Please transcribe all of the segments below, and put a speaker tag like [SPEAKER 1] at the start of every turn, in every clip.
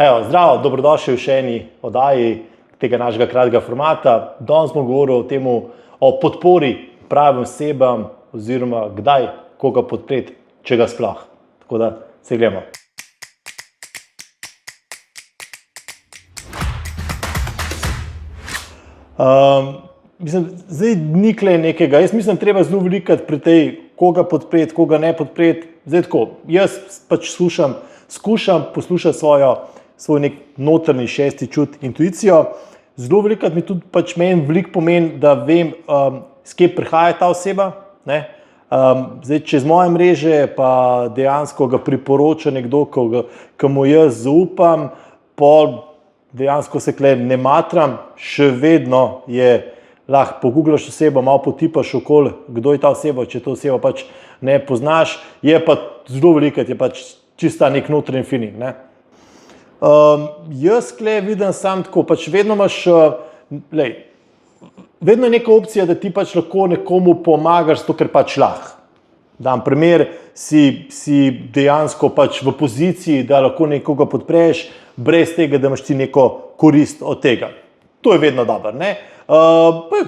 [SPEAKER 1] Evo, zdravo, dobrodošli v še eni oddaji tega našega kratkega formata. Danes bomo govorili o tem, o podpori pravim osebam oziroma kdaj koga podpreti, če ga sploh. Tako da se gremo. Zdaj nikle nekega. Jaz mislim, treba zelo velikati pri tej, koga podpreti, koga ne podpreti. Zdaj tako, jaz pač skušam poslušati svoj nek notranji šesti čut, intuicijo. Zelo velikrat mi tudi pač meni veliko pomeni, da vem, s kje prihaja ta oseba. Ne? Zdaj, čez moje mreže pa dejansko ga priporoča nekdo, ki mu jaz zaupam, pol dejansko se kle ne matram, še vedno je, lahko pogooglaš osebo, malo potipaš okoli, kdo je ta oseba, če to osebo pač ne poznaš, je pa zelo velikrat, je pač čista nek notranji feeling, ne. Jaz kle vidim sam tako, pač vedno imaš, vedno je neka opcija, da ti pač lahko nekomu pomagaš, zato ker pač lahko. Dam primer, si dejansko pač v poziciji, da lahko nekoga podpreš, brez tega, da imaš ti neko korist od tega. To je vedno dobro, ne.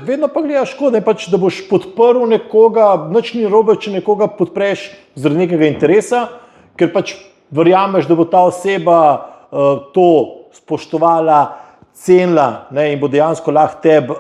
[SPEAKER 1] Vedno pa gledaš, da boš podprl nekoga, nič ni narobe, če nekoga podpreš zaradi nekega interesa, ker pač verjameš, da bo ta oseba to spoštovala, cenila, ne, in bo dejansko lahko tebi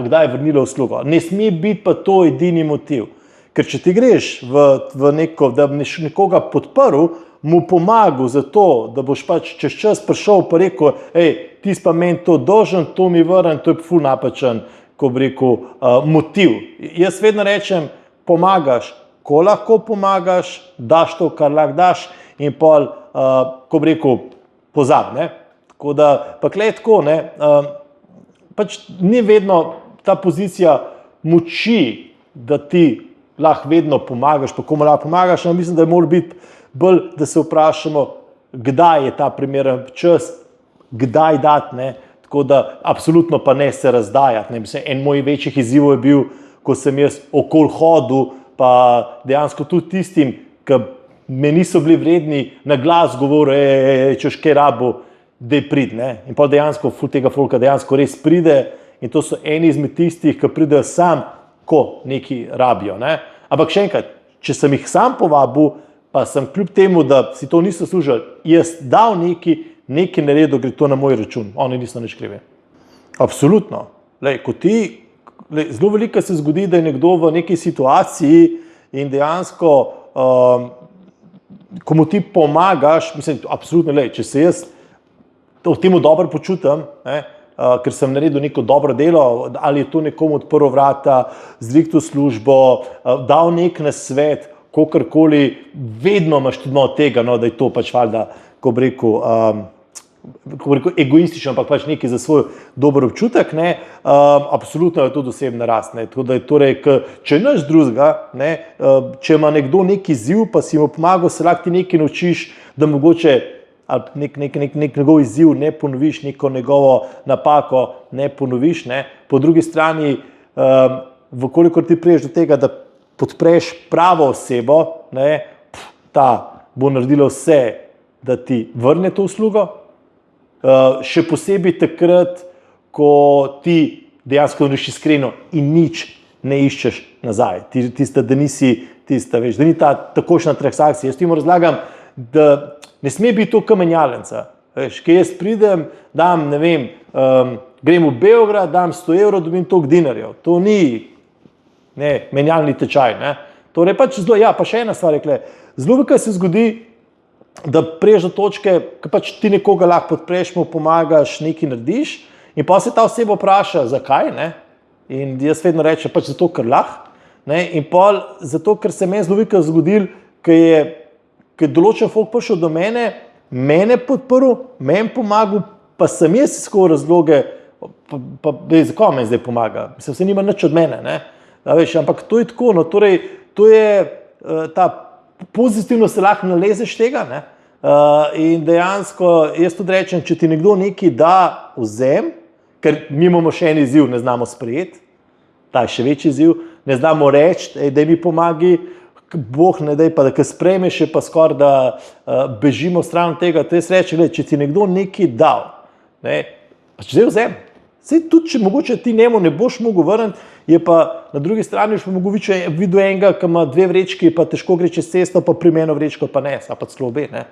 [SPEAKER 1] kdaj vrnila uslugo. Ne sme biti pa to edini motiv. Ker če ti greš v neko, da bi nekoga podprl, mu pomagal za to, da boš pač čez čas prišel pa rekel, ti si pa meni to dolžen, to mi vrn, to je ful napačen, ko bi rekel, motiv. Jaz vedno rečem, pomagaš, ko lahko pomagaš, daš to, kar lahko daš in pol, ko bi rekel, pozab, ne. Tako da, pa klej tako, ne, pač ni vedno ta pozicija moči, da ti lahko vedno pomagaš, pa komu lahko pomagaš, ampak mislim, da mora biti bolj, da se vprašamo, kdaj je ta primeren čas, kdaj dati, ne, tako da absolutno pa ne se razdajati, ne, mislim, en moj večjih izzivov je bil, ko sem jaz okoli hodil, pa dejansko tudi tistim, ki me niso bili vredni, na glas govoril, češ kaj rabo, daj pridi, ne, in pa dejansko ful tega folka dejansko res pride in to so eni izmed tistih, ki pridejo sam, ko neki rabijo, ne. Ampak še enkrat, če sem jih sam povabil, pa sem kljub temu, da si to niso služili, jaz dal nekaj naredil, gre to na moj račun, oni niso nič krivi. Absolutno. Lej, zelo veliko se zgodi, da je nekdo v neki situaciji in dejansko, ko mu ti pomagaš, mislim, absolutno, lej, če se jaz v temu dobro počutim, ne, ker sem naredil neko dobro delo, ali je to nekomu odprl vrata, zrihtal službo, dal nek nasvet, kakorkoli, vedno imaš tudi malo tega, no, da je to pač valjda, ko bi rekel, egoistično, ampak pač nekaj za svoj dober občutek, ne, absolutno je to osebna rast, ne, tako da je torej, če nič drugega, ne, če ima nekdo neki izziv, pa si mu pomagal, se lahko ti nekaj naučiš, da mogoče ali nek njegov izziv ne ponoviš, neko njegovo napako ne ponoviš, ne. Po drugi strani, vkolikor ti priješ do tega, da podpreš pravo osebo, ne, ta bo naredila vse, da ti vrne to uslugo, še posebej takrat, ko ti dejansko narediš iskreno in nič ne iščeš nazaj. Tista, da nisi tista, veš, da ni ta takošna transakcija. Jaz ti mu razlagam, da ne sme biti to kamenjalnica. Veš, kaj jaz pridem, dam, ne vem, grem v Beograd, dam 100 evrov, dobim toliko dinarjev. To ni menjalni tečaj, ne. Torej pač zelo, ja, pa še ena stvar je, zelo veliko se zgodi, da priješ do točke, ki pač ti nekoga lahko podpreš, mu pomagaš, nekaj narediš in pa se ta oseba vpraša, zakaj, ne. In jaz vedno rečem, pač zato, ker lahko, ne, in pol zato, ker se meni zelo veliko zgodil, ker je določen folk prišel do mene podprl, meni pomagal, pa sem jaz iskal razloge, pa zakaj meni zdaj pomaga, mislim, se nima nič od mene, ne. Veš, ampak to je tako, no, torej, to je ta pozitivno se lahko nalezeš tega, ne, in dejansko, jaz tudi rečem, če ti nekdo nekaj da, vzem, ker mi imamo še en izziv, ne znamo sprejeti, ta je še večji izziv, ne znamo reči, da mi pomagi, Bog ne daj, pa da sprejmeš, je pa skoraj, da bežimo stran od tega. To je reči, če ti nekdo nekaj dal, ne, pač zdaj vzem. Sej tudi, če mogoče ti njemu ne boš mogel vrniti, je pa na drugi strani še mogoče videl enega, ki ima 2 vrečki, pa težko gre čez cesto, pa pri meni vrečko pa ne, pa celo obe, ne.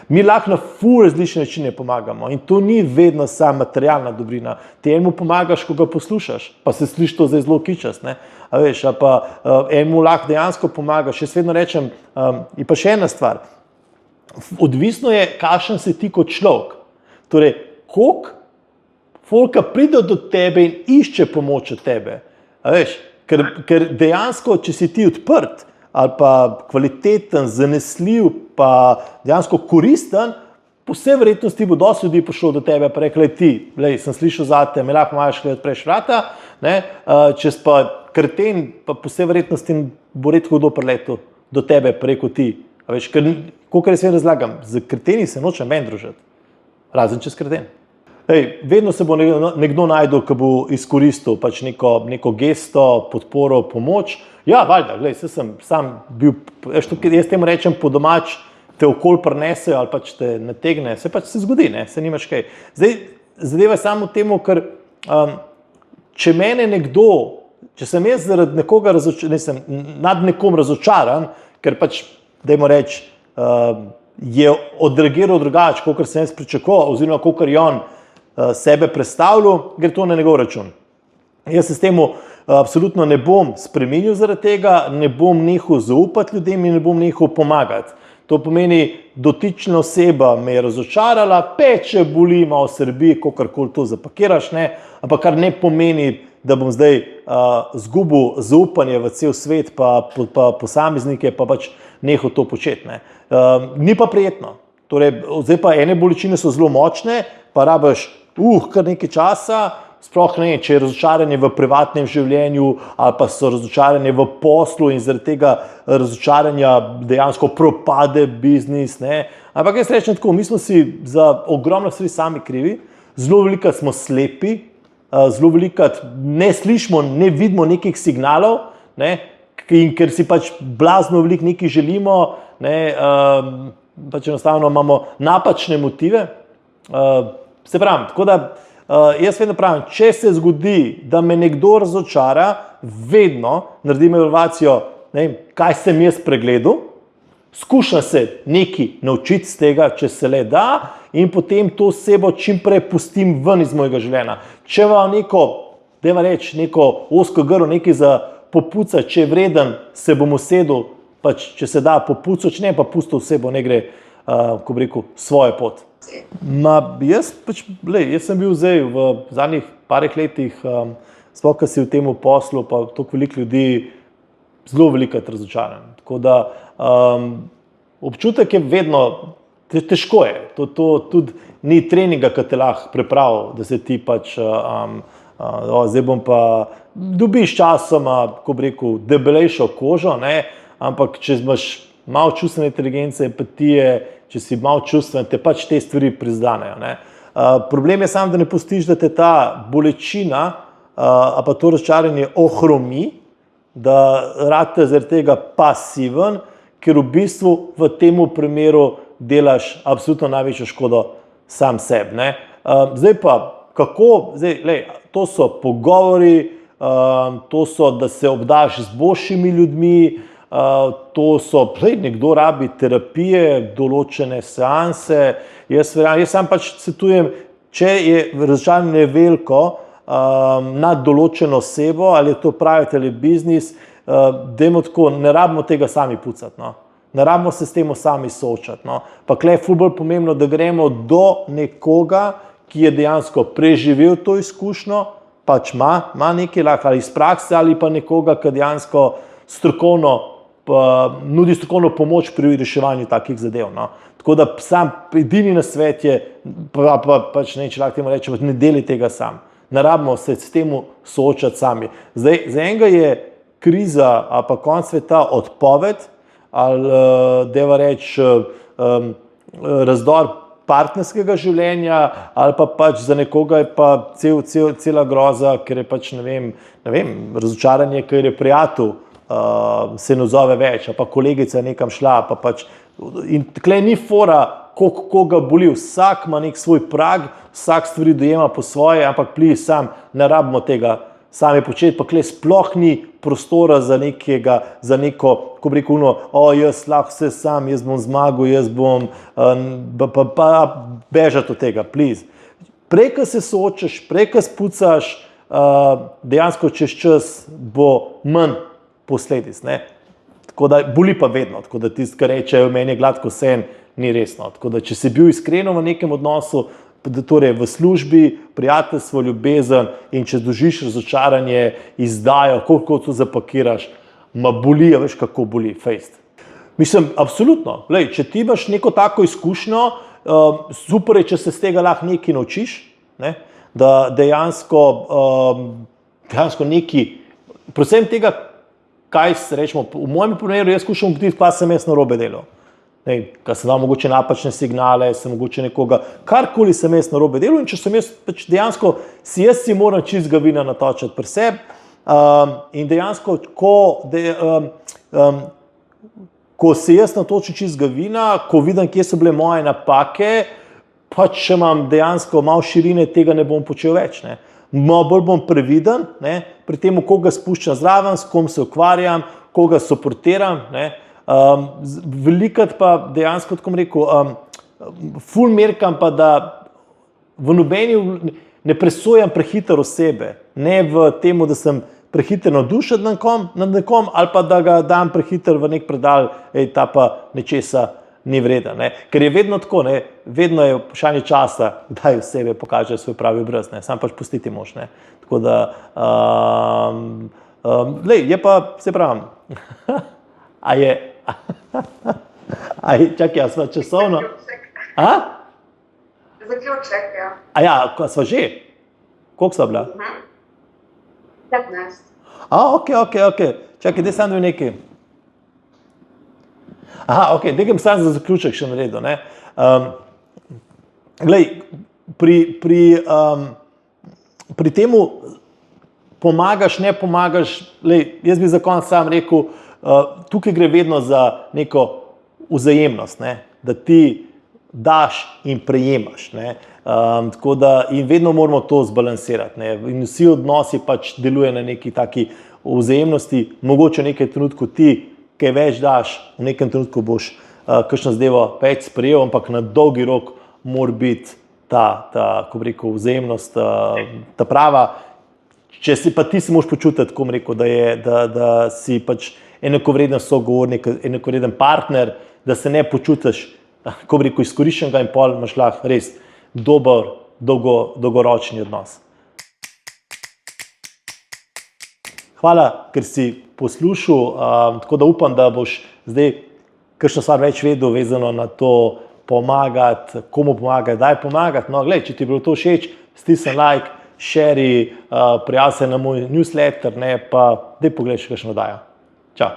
[SPEAKER 1] Mi lahko na ful različne načine pomagamo in to ni vedno sama materialna dobrina. Ti enemu pomagaš, ko ga poslušaš, pa se sliši to zdaj zelo kičast, ne. A veš, a pa enemu lahko dejansko pomagaš. Jaz vedno rečem, in pa še ena stvar, odvisno je, kakšen si ti kot človek. Torej, koliko folka pride do tebe in išče pomoč od tebe. A veš, ker dejansko, če si ti odprt ali pa kvaliteten, zanesljiv, pa dejansko koristen, po vsej verjetnosti bo dosti ljudi prišlo do tebe pa rekli, ti, sem slišal zate, me lahko pomagaš, kaj odpreš vrata, ne, čez pa kreten, pa po vsej verjetnosti bo redko kdo priletel do tebe preko ti. A veš, ker, kolikor jaz razlagam, z kreteni se nočem meni družiti, razen čez kreten. Vedno se bo nekdo najdel, ki bo izkoristil pač neko gesto, podporo, pomoč. Ja, valjda, sem sam bil, jaz temu rečem po domač, te okol prinese ali pač te nategne, se pač se zgodi, ne, se nimaš kaj. Zdaj, zadeva je samo temu, ker če mene nekdo, če sem jaz zaradi nekoga nad nekom razočaran, ker pač, dajmo reči, je odreagiral drugače, kakor sem jaz pričakoval, oziroma kakor je on sebe predstavljal, gre to na njegov račun. Jaz se s temu absolutno ne bom spremenil zaradi tega, ne bom nehal zaupati ljudem in ne bom nehal pomagati. To pomeni, dotična oseba me je razočarala, peče, boli, malo srbi, kakorkoli to zapakiraš, ne, ampak kar ne pomeni, da bom zdaj zgubil zaupanje v cel svet, pa posameznike, pa pač nehal to početi, ne. Ni pa prijetno. Torej, zdaj pa ene bolečine so zelo močne, pa rabiš kar nekaj časa, sploh ne, če je razočaranje v privatnem življenju ali pa so razočaranje v poslu in zaradi tega razočaranja dejansko propade biznis, ne. Ampak jaz rečem tako, mi smo si za ogromno stvari sami krivi, zelo velikokrat smo slepi, zelo velikokrat ne slišimo, ne vidimo nekih signalov, ne, in ker si pač blazno veliko nekaj želimo, ne, pač enostavno imamo napačne motive. Se pravim, tako da jaz vedno pravim, če se zgodi, da me nekdo razočara, vedno naredim evalvacijo, ne vem, kaj sem jaz pregledal, skušam se nekaj naučiti z tega, če se le da, in potem to osebo čim prej pustim ven iz mojega življenja. Če vam neko ozko grlo, nekaj za popucati, če je vreden, se bom usedel, pač če se da popucati, če ne pa pustil osebo, ne gre, ko bi rekel, svojo pot. Jaz sem bil zdaj v zadnjih parih letih, sploh, ko si v tem poslu, pa toliko veliko ljudi, zelo velikokrat razočaran. Tako da občutek je vedno, težko je. To tudi ni treninga, ki te lahko pripravi, da se ti pač, zdaj bom pa, dobiš časoma, ko bi rekel, debelejšo kožo, ne, ampak če imaš malo čustvene inteligence, empatije, če si malo čustven, te pač te stvari prizdanejo, ne. Problem je samo, da ne pustiš, da te ta bolečina, a pa to razočaranje ohromi, da rate zaradi tega pasiven, ker v bistvu v tem primeru delaš absolutno največjo škodo sam sebi, ne. Zdaj pa, kako, to so pogovori, to so, da se obdaš z boljšimi ljudmi, to so, nekdo rabi terapije, določene seanse, jaz sam pač svetujem, če je razočaranje veliko nad določeno osebo, ali je to private ali biznis, dajmo tako, ne rabimo tega sami pucati, no. Ne rabimo se s tem sami soočati, no. Pa kle je ful bolj pomembno, da gremo do nekoga, ki je dejansko preživel to izkušnjo, pač ima nekaj lahko ali iz prakse ali pa nekoga, ki dejansko strokovno nudi strokovno pomoč pri reševanju takih zadev, no. Tako da sam edini nasvet je, pač ne, če lahko temu rečemo, ne deli tega sam. Ne rabimo se s tem soočati sami. Zdaj, za enega je kriza ali pa konec sveta odpoved ali, dajva reči, razdor partnerskega življenja ali pa pač za nekoga je pa cela groza, ker je pač, ne vem, razočaranje, ker je prijatelj se ne odzove več, pa kolegica je nekam šla, pa pač. In tukaj ni fora, koga boli, vsak ima nek svoj prag, vsak stvari dojema po svoje, ampak sam ne rabimo tega sami početi, pa tukaj sploh ni prostora za neko, ko bi rekel, jaz lahko vse sam, jaz bom zmagal, jaz bom, pa bežati od tega, please. Prej, ko se soočaš, prej, ko spucaš, dejansko čez čas bo manj posledic, ne. Tako da boli pa vedno, tako da tisti, ki rečejo, meni je gladko sen, ni resno. Tako da, če si bil iskreno v nekem odnosu, torej v službi, prijateljstvo, ljubezen in če dožiš razočaranje, izdajo, koliko to zapakiraš, boli, veš kako boli, fejst. Mislim, absolutno, lej, če ti imaš neko tako izkušnjo, super je, če se z tega lahko nekaj naučiš, ne? Da dejansko nekaj, predvsem tega, kaj se rečemo, v mojem primeru jaz skušam ugotoviti, kaj sem jaz narobe delal. Kaj sem dal mogoče napačne signale, sem mogoče nekoga, karkoli sem jaz narobe delal in če sem jaz pač dejansko, si moram čistega vina natočiti pri sebi in dejansko, ko se jaz natočim čistega vina, ko vidim, kje so bile moje napake, pač če imam dejansko malo širine, tega ne bom počel več, ne. Malo bolj bom previden, ne, pri tem, koga spuščam zraven, s kom se ukvarjam, koga suportiram, ne. Velikrat pa dejansko, tako bom rekel, ful merkam pa, da v nobeni ne presojam prehitro osebe, ne v temu, da sem prehitro navdušen nad nekom, ali pa da ga dam prehitro v nek predal, ta pa nečesa ni vreden, ne. Ker je vedno tako, ne, vedno je vprašanje časa, kdaj osebe pokaže svoj pravi obraz, ne, sam pač pustiti mož, ne. Tako da, lej, je pa, se pravim, čakaj, sva časovno?
[SPEAKER 2] Zaključek, ja.
[SPEAKER 1] Sva že? Koliko sva bila?
[SPEAKER 2] 15.
[SPEAKER 1] Ok. Čakaj, daj sam dve nekaj. Nekaj sam za zaključek še naredil, ne. Glej, pri temu pomagaš, ne pomagaš, lej, jaz bi za konec sam rekel, tukaj gre vedno za neko vzajemnost, ne, da ti daš in prejemaš, ne, tako da in vedno moramo to zbalansirati, ne, in vsi odnosi pač delujejo na neki taki vzajemnosti, mogoče v nekaj trenutku ti kaj več daš, v nekem trenutku boš kakšno zadevo več sprejel, ampak na dolgi rok mora biti ta, ko bi rekel, vzajemnost, ta prava. Če si pa ti se moraš počutiti, tako bom rekel, da si pač enakovreden sogovornik, enakovreden partner, da se ne počutiš, ko bi rekel, izkoriščenega in pol imaš lahko res dober, dolgoročni odnos. Hvala, ker si poslušal, tako da upam, da boš zdaj kakšno stvar več vedel, vezano na to pomagati, komu pomagati, daj pomagati. No, glej, če ti je bilo to všeč, stisni like, share, prijavi se na moj newsletter, ne, pa daj pogledaj še kakšno oddajo. Čau.